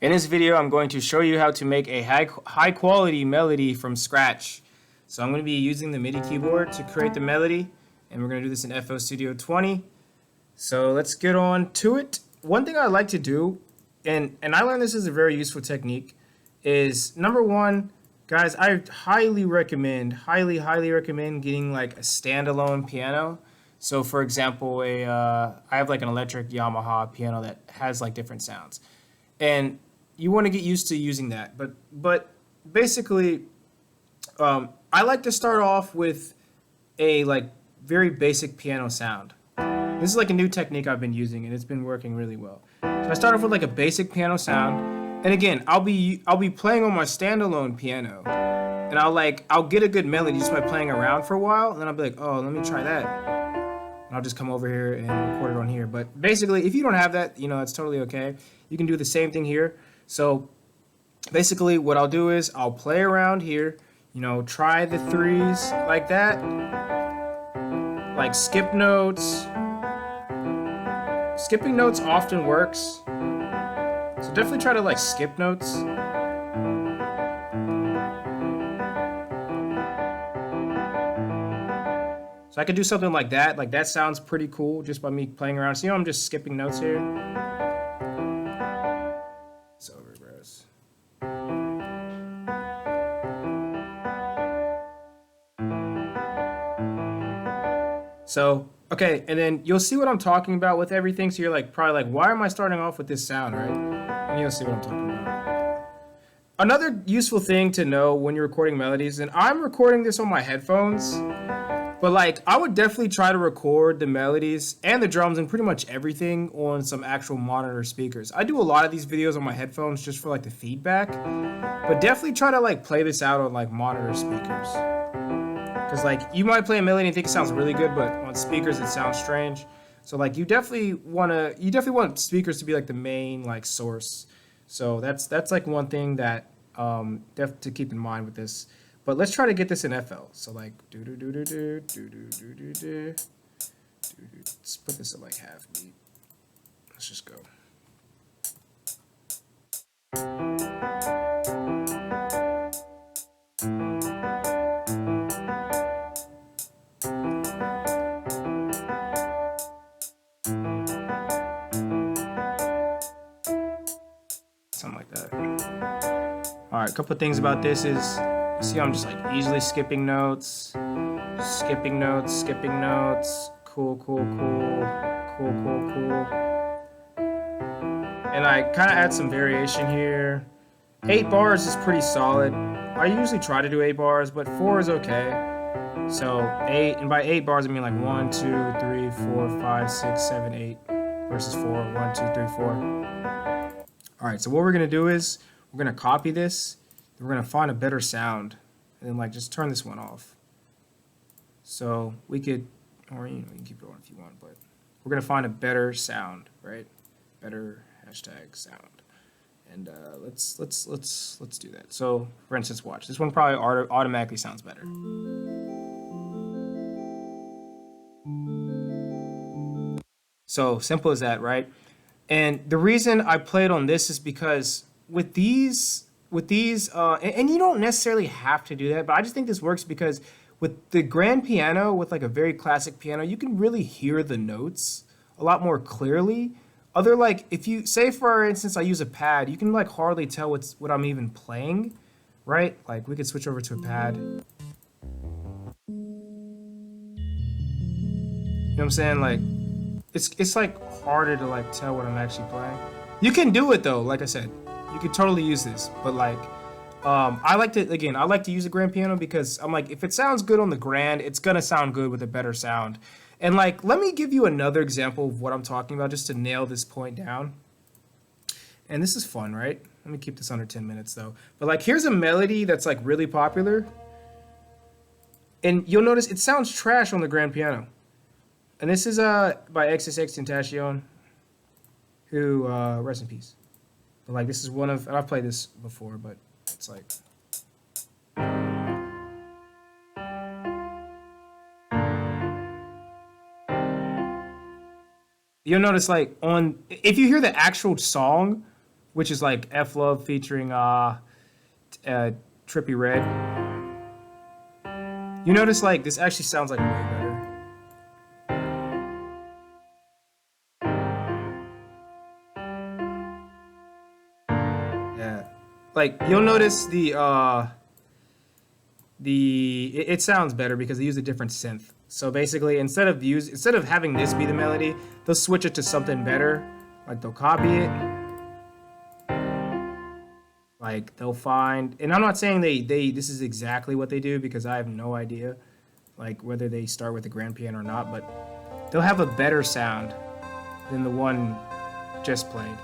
In this video, I'm going to show you how to make a high quality melody from scratch. So I'm going to be using the MIDI keyboard to create the melody, and we're going to do this in FL Studio 20. So let's get on to it. One thing I like to do, and I learned this is a very useful technique, is number one, guys, I highly recommend getting like a standalone piano. So for example, I have like an electric Yamaha piano that has like different sounds. And you want to get used to using that. But basically, I like to start off with a like very basic piano sound. This is like a new technique I've been using, and it's been working really well. So I start off with like a basic piano sound, and again, I'll be playing on my standalone piano, and I'll get a good melody just by playing around for a while, and then I'll be like, oh, let me try that, and I'll just come over here and record it on here. But basically, if you don't have that, that's totally okay. You can do the same thing here. So basically, what I'll do is I'll play around here, try the threes like that, like skip notes. Skipping notes often works, so definitely try to like skip notes. So I could do something like that. Like that sounds pretty cool just by me playing around. So I'm just skipping notes here. So reverse. So, okay, and then you'll see what I'm talking about with everything. So you're like, probably like, why am I starting off with this sound, right? And you'll see what I'm talking about. Another useful thing to know when you're recording melodies, and I'm recording this on my headphones, but like, I would definitely try to record the melodies and the drums and pretty much everything on some actual monitor speakers. I do a lot of these videos on my headphones just for like the feedback, but definitely try to like play this out on like monitor speakers. Because like you might play a melody and think it sounds really good, but on speakers it sounds strange. So like you definitely want speakers to be like the main like source. So that's like one thing that to keep in mind with this. But let's try to get this in FL. So like let's put this at like half beat. Let's just go. Something like that. All right, a couple of things about this is, you see I'm just like easily skipping notes. Cool. And I kind of add some variation here. 8 bars is pretty solid. I usually try to do 8 bars, but 4 is okay. So 8, and by 8 bars I mean like 1, 2, 3, 4, 5, 6, 7, 8 versus 4. 1, 2, 3, 4. All right, so what we're gonna do is we're gonna copy this, then we're gonna find a better sound, and then like just turn this one off. So we could, or you can keep it on if you want, but we're gonna find a better sound, right? Better hashtag sound, and let's do that. So for instance, watch this one. Probably automatically sounds better. So simple as that, right? And the reason I played on this is because with these, and you don't necessarily have to do that, but I just think this works because with the grand piano, with like a very classic piano, you can really hear the notes a lot more clearly. Like if you say, for instance, I use a pad, you can like hardly tell what I'm even playing, right? Like we could switch over to a pad. You know what I'm saying? Like it's like harder to like tell what I'm actually playing. You can do it though, like I said, you could totally use this, but like I like to use a grand piano because I'm like, if it sounds good on the grand, it's gonna sound good with a better sound. And like, let me give you another example of what I'm talking about just to nail this point down. And this is fun, right? Let me keep this under 10 minutes though. But like, here's a melody that's like really popular, and you'll notice it sounds trash on the grand piano. And this is by XXXTentacion, who rest in peace. But like, this is one of, and I've played this before, but it's like. You'll notice like if you hear the actual song, which is like F Love featuring Trippy Red. You notice like this actually sounds like way better. Yeah, like you'll notice it sounds better because they use a different synth. So basically, instead of having this be the melody, they'll switch it to something better. Like they'll copy it. Like they'll find, and I'm not saying they this is exactly what they do because I have no idea, like whether they start with the grand piano or not. But they'll have a better sound than the one just played.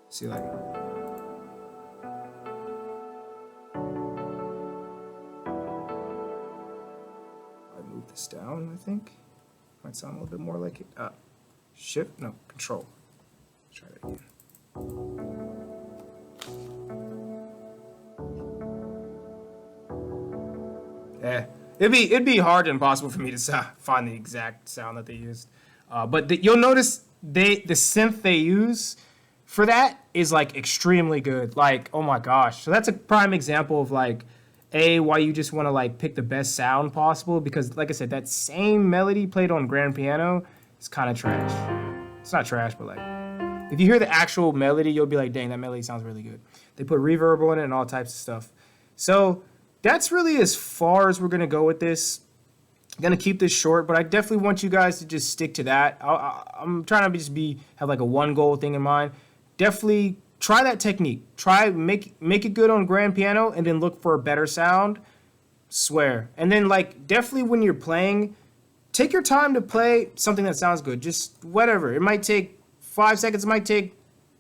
See, like. Move this down, I think. Might sound a little bit more like it. Shift? No, Control. Let's try that again. Yeah, it'd be hard and impossible for me to find the exact sound that they used. But you'll notice the synth they use for that is like extremely good. Like, oh my gosh. So that's a prime example of like why you just want to like pick the best sound possible, because like I said, that same melody played on grand piano is kind of trash. It's not trash, but like if you hear the actual melody, you'll be like, dang, that melody sounds really good. They put reverb on it and all types of stuff. So that's really as far as we're gonna go with this. I'm gonna keep this short, but I definitely want you guys to just stick to that. I'm trying to just have like a one goal thing in mind. Definitely try that technique. Try make it good on grand piano, and then look for a better sound. Swear. And then like definitely when you're playing, take your time to play something that sounds good. Just whatever. It might take 5 seconds. It might take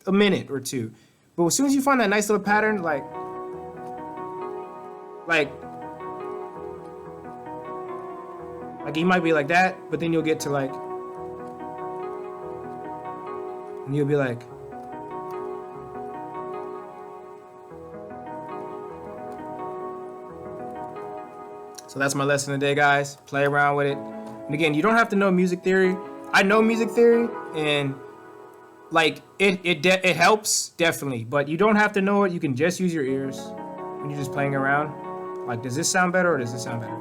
a minute or two. But as soon as you find that nice little pattern, like you might be like that, but then you'll get to like, and you'll be like. So that's my lesson today, guys. Play around with it. And again, you don't have to know music theory. I know music theory, and like it helps definitely, but you don't have to know it. You can just use your ears when you're just playing around. Like, does this sound better or does this sound better?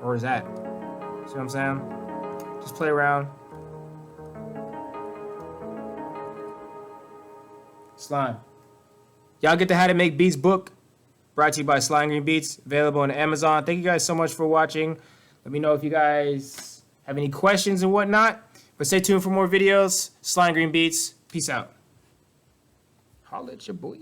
Or is that? See what I'm saying? Just play around. Slime. Y'all get the How to Make Beats book. Brought to you by Slime Green Beats. Available on Amazon. Thank you guys so much for watching. Let me know if you guys have any questions and whatnot. But stay tuned for more videos. Slime Green Beats. Peace out. Holla at your boy.